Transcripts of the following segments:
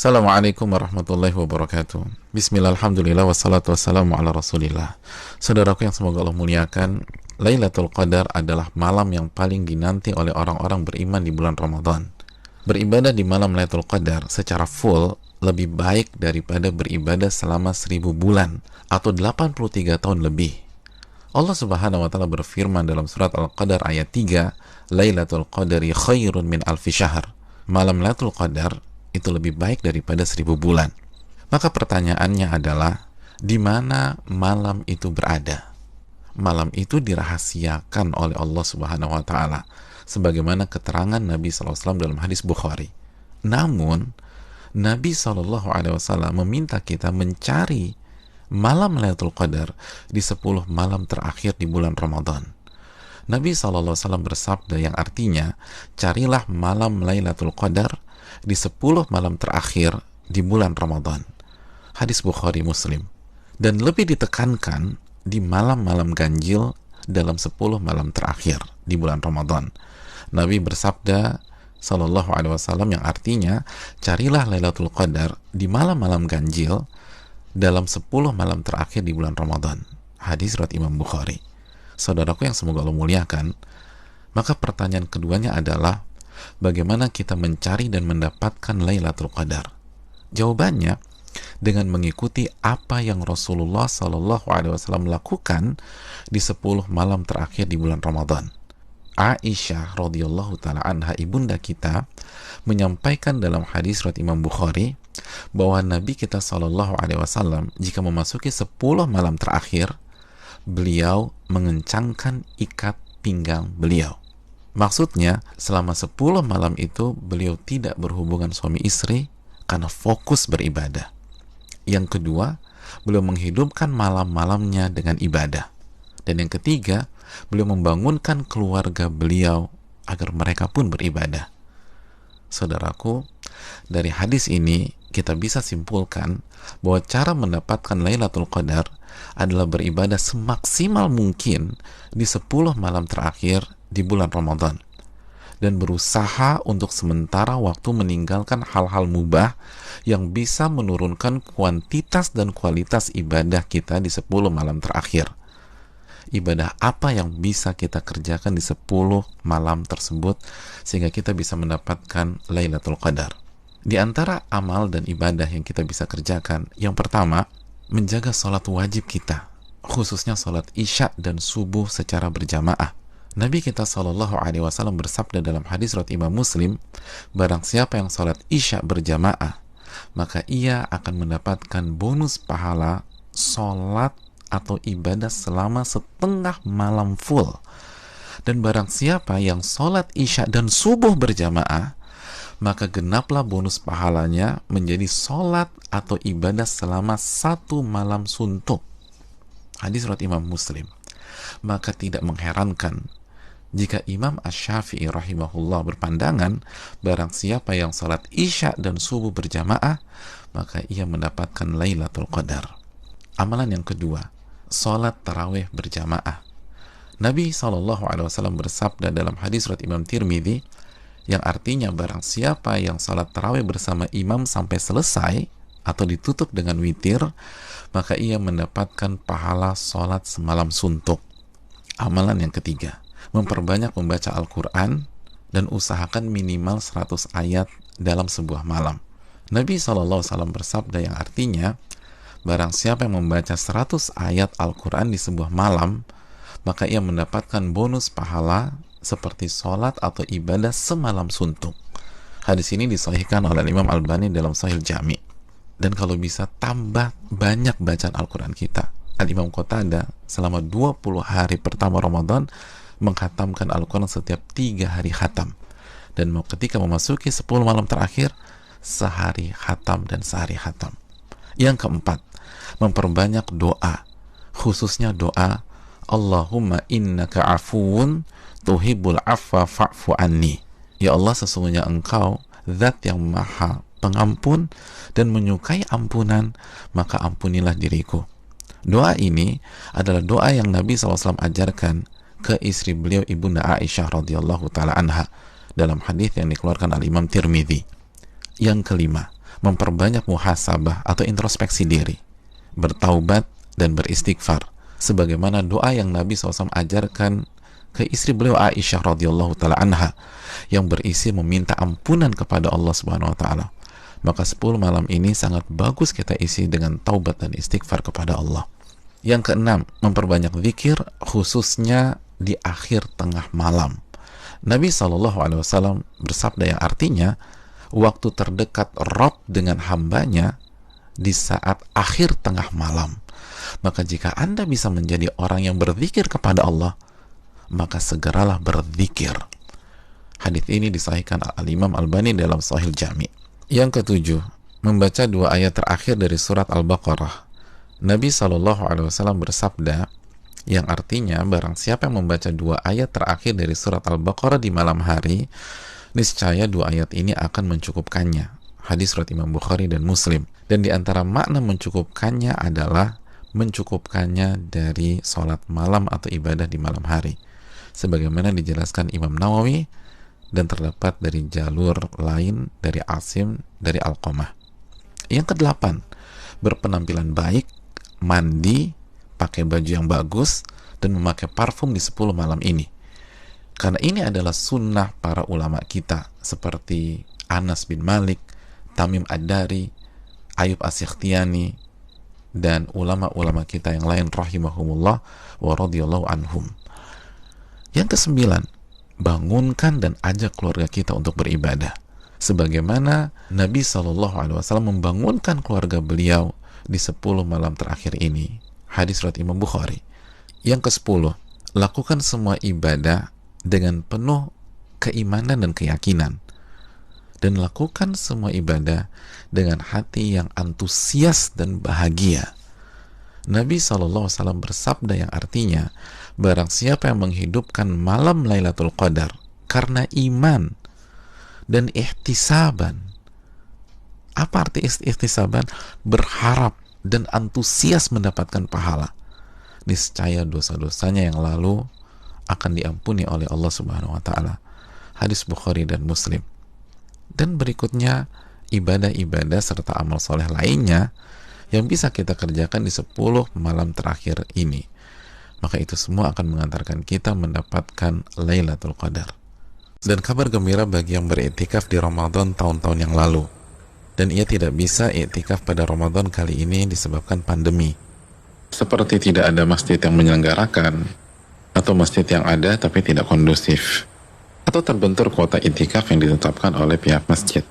Assalamualaikum warahmatullahi wabarakatuh. Bismillah, alhamdulillah, wassalatu wassalamu ala rasulillah. Saudaraku yang semoga Allah muliakan, Lailatul Qadar adalah malam yang paling dinanti oleh orang-orang beriman di bulan Ramadan. Beribadah di malam Lailatul Qadar secara full lebih baik daripada beribadah selama 1000 bulan atau 83 tahun lebih. Allah Subhanahu wa taala berfirman dalam surat Al-Qadar ayat 3, Lailatul Qadari khairun min alfi syahr. Malam Lailatul Qadar itu lebih baik daripada 1000 bulan. Maka pertanyaannya adalah, di mana malam itu berada? Malam itu dirahasiakan oleh Allah Subhanahu wa taala sebagaimana keterangan Nabi SAW dalam hadis Bukhari. Namun Nabi SAW meminta kita mencari malam Lailatul Qadar di 10 malam terakhir di bulan Ramadan. Nabi SAW bersabda yang artinya, carilah malam Lailatul Qadar di 10 malam terakhir di bulan Ramadan. Hadis Bukhari Muslim. Dan lebih ditekankan di malam-malam ganjil dalam 10 malam terakhir di bulan Ramadan. Nabi bersabda sallallahu alaihi wasallam yang artinya, carilah Lailatul Qadar di malam-malam ganjil dalam 10 malam terakhir di bulan Ramadan. Hadis riwayat Imam Bukhari. Saudaraku yang semoga Allah muliakan, maka pertanyaan keduanya adalah, bagaimana kita mencari dan mendapatkan Lailatul Qadar? Jawabannya dengan mengikuti apa yang Rasulullah SAW lakukan di 10 malam terakhir di bulan Ramadan. Aisyah radhiyallahu taala anha, ibunda kita, menyampaikan dalam hadis riwayat Imam Bukhari bahwa Nabi kita SAW jika memasuki 10 malam terakhir, beliau mengencangkan ikat pinggang beliau. Maksudnya, selama 10 malam itu beliau tidak berhubungan suami istri karena fokus beribadah. Yang kedua, beliau menghidupkan malam-malamnya dengan ibadah. Dan yang ketiga, beliau membangunkan keluarga beliau agar mereka pun beribadah. Saudaraku, dari hadis ini kita bisa simpulkan bahwa cara mendapatkan Lailatul Qadar adalah beribadah semaksimal mungkin di 10 malam terakhir di bulan Ramadan, dan berusaha untuk sementara waktu meninggalkan hal-hal mubah yang bisa menurunkan kuantitas dan kualitas ibadah kita di 10 malam terakhir. Ibadah apa yang bisa kita kerjakan di 10 malam tersebut sehingga kita bisa mendapatkan Lailatul Qadar? Di antara amal dan ibadah yang kita bisa kerjakan, yang pertama, menjaga sholat wajib kita, khususnya sholat isya dan subuh secara berjamaah. Nabi kita SAW bersabda dalam hadis riwayat Imam Muslim, barang siapa yang sholat isya berjamaah, maka ia akan mendapatkan bonus pahala sholat atau ibadah selama setengah malam full. Dan barang siapa yang sholat isya dan subuh berjamaah, maka genaplah bonus pahalanya menjadi sholat atau ibadah selama 1 malam suntuk. Hadis riwayat Imam Muslim. Maka tidak mengherankan jika Imam Asy-Syafi'i rahimahullah berpandangan, barang siapa yang salat isya dan subuh berjamaah, maka ia mendapatkan Lailatul Qadar. Amalan yang kedua, salat tarawih berjamaah. Nabi SAW bersabda dalam hadis riwayat Imam Tirmidzi, yang artinya barang siapa yang salat tarawih bersama imam sampai selesai atau ditutup dengan witir, maka ia mendapatkan pahala salat semalam suntuk. Amalan yang ketiga, memperbanyak membaca Al-Quran dan usahakan minimal 100 ayat dalam sebuah malam. Nabi SAW bersabda yang artinya, barang siapa yang membaca 100 ayat Al-Quran di sebuah malam, maka ia mendapatkan bonus pahala seperti sholat atau ibadah semalam suntuk. Hadis ini disahihkan oleh Imam Albani dalam Sahih Jami. Dan kalau bisa tambah banyak bacaan Al-Quran kita. Al-Imam Qatadah selama 20 hari pertama Ramadan menghatamkan Al-Quran setiap 3 hari khatam. Dan ketika memasuki 10 malam terakhir, sehari khatam dan sehari khatam. Yang keempat, memperbanyak doa, khususnya doa Allahumma innaka afuwun tuhibbul afwa fa'fu anni. Ya Allah, sesungguhnya Engkau zat yang maha pengampun dan menyukai ampunan, maka ampunilah diriku. Doa ini adalah doa yang Nabi SAW ajarkan ke istri beliau, ibunda Aisyah radhiyallahu taala anha, dalam hadis yang dikeluarkan oleh Imam Tirmidzi. Yang kelima, memperbanyak muhasabah atau introspeksi diri, bertaubat dan beristighfar, sebagaimana doa yang Nabi SAW ajarkan ke istri beliau Aisyah radhiyallahu taala anha yang berisi meminta ampunan kepada Allah Subhanahu wa taala. Maka 10 malam ini sangat bagus kita isi dengan taubat dan istighfar kepada Allah. Yang keenam, memperbanyak zikir khususnya di akhir tengah malam. Nabi SAW bersabda yang artinya waktu terdekat Rabb dengan hambanya di saat akhir tengah malam. Maka jika Anda bisa menjadi orang yang berzikir kepada Allah, maka segeralah berzikir. Hadis ini disahihkan Al-Imam Albani dalam Sahih Jami'. Yang ketujuh, membaca 2 ayat terakhir dari surat Al-Baqarah. Nabi SAW bersabda yang artinya barang siapa yang membaca 2 ayat terakhir dari surat Al-Baqarah di malam hari, niscaya 2 ayat ini akan mencukupkannya. Hadis riwayat Imam Bukhari dan Muslim. Dan di antara makna mencukupkannya adalah mencukupkannya dari sholat malam atau ibadah di malam hari, sebagaimana dijelaskan Imam Nawawi dan terdapat dari jalur lain dari Asim dari Alqamah. Yang kedelapan, berpenampilan baik, mandi, pakai baju yang bagus, dan memakai parfum di 10 malam ini. Karena ini adalah sunnah para ulama kita seperti Anas bin Malik, Tamim Ad-Dari, Ayub As-Sikhtiyani, dan ulama-ulama kita yang lain rahimahumullah wa radhiyallahu anhum. Yang kesembilan, bangunkan dan ajak keluarga kita untuk beribadah, sebagaimana Nabi SAW membangunkan keluarga beliau di 10 malam terakhir ini. Hadis riwayat Imam Bukhari. Yang ke-10, lakukan semua ibadah dengan penuh keimanan dan keyakinan, dan lakukan semua ibadah dengan hati yang antusias dan bahagia. Nabi SAW bersabda yang artinya, barang siapa yang menghidupkan malam Lailatul Qadar karena iman dan ihtisaban. Apa arti ihtisaban? Berharap dan antusias mendapatkan pahala. Niscaya dosa-dosanya yang lalu akan diampuni oleh Allah Subhanahu wa taala. Hadis Bukhari dan Muslim. Dan berikutnya, ibadah-ibadah serta amal soleh lainnya yang bisa kita kerjakan di 10 malam terakhir ini. Maka itu semua akan mengantarkan kita mendapatkan Lailatul Qadar. Dan kabar gembira bagi yang beriktikaf di Ramadan tahun-tahun yang lalu, dan ia tidak bisa iktikaf pada Ramadan kali ini disebabkan pandemi. Seperti tidak ada masjid yang menyelenggarakan, atau masjid yang ada tapi tidak kondusif, atau terbentur kuota iktikaf yang ditetapkan oleh pihak masjid,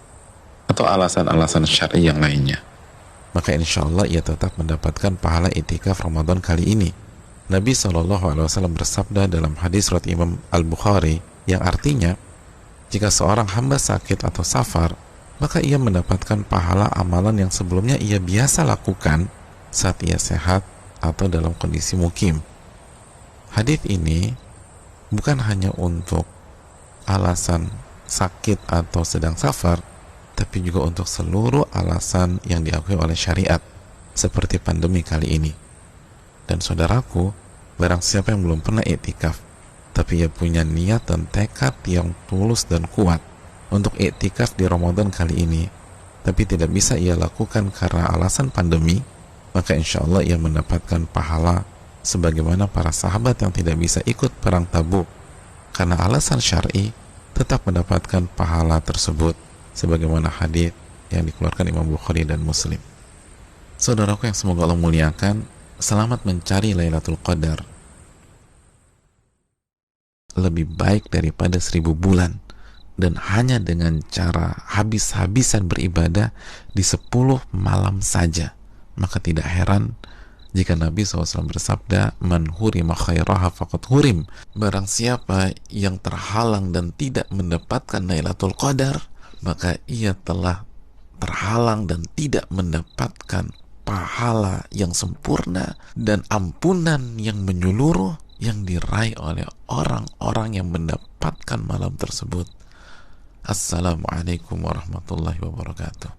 atau alasan-alasan syar'i yang lainnya. Maka insya Allah ia tetap mendapatkan pahala iktikaf Ramadan kali ini. Nabi SAW bersabda dalam hadis riwayat Imam Al-Bukhari yang artinya, jika seorang hamba sakit atau safar, maka ia mendapatkan pahala amalan yang sebelumnya ia biasa lakukan saat ia sehat atau dalam kondisi mukim. Hadis ini bukan hanya untuk alasan sakit atau sedang safar, tapi juga untuk seluruh alasan yang diakui oleh syariat, seperti pandemi kali ini. Dan saudaraku, barang siapa yang belum pernah iktikaf, tapi ia punya niat dan tekad yang tulus dan kuat untuk iktikaf di Ramadan kali ini, tapi tidak bisa ia lakukan karena alasan pandemi, maka insya Allah ia mendapatkan pahala sebagaimana para sahabat yang tidak bisa ikut perang Tabuk karena alasan syar'i, tetap mendapatkan pahala tersebut, sebagaimana hadis yang dikeluarkan Imam Bukhari dan Muslim. Saudaraku yang semoga Allah muliakan, selamat mencari Lailatul Qadar. Lebih baik daripada 1000 bulan, dan hanya dengan cara habis-habisan beribadah di 10 malam saja. Maka tidak heran jika Nabi SAW bersabda, man hurima khairaha faqad hurim. Barang siapa yang terhalang dan tidak mendapatkan Lailatul Qadar, maka ia telah terhalang dan tidak mendapatkan pahala yang sempurna dan ampunan yang menyeluruh yang diraih oleh orang-orang yang mendapatkan malam tersebut. Assalamualaikum warahmatullahi wabarakatuh.